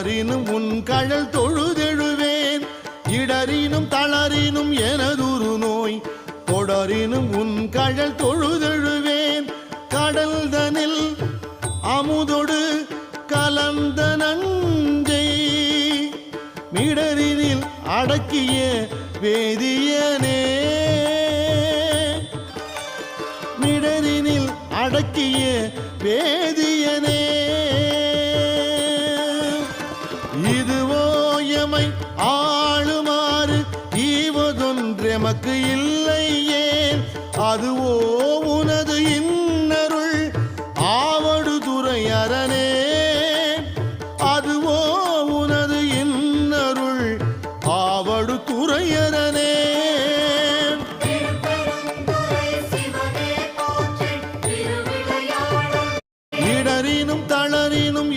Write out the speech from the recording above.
தொடரினும் உன் கழல் தொழுதெழுவேன் இடரினும் தளரினும் எனதுரு நோய் தொடரினும் உன் கழல் தொழுதெழுவேன் கடல்தனில் அமுதொடு கலந்த நஞ்சை மிடரினில் அடக்கிய வேதியனே மிடரினில் அடக்கிய வேதியனே இதுவோ எமை ஆளுமாறு ஈவதொன்றெமக்கு இல்லை ஏன் அதுவோ உனது இன்னருள் ஆவடு துறை அரணே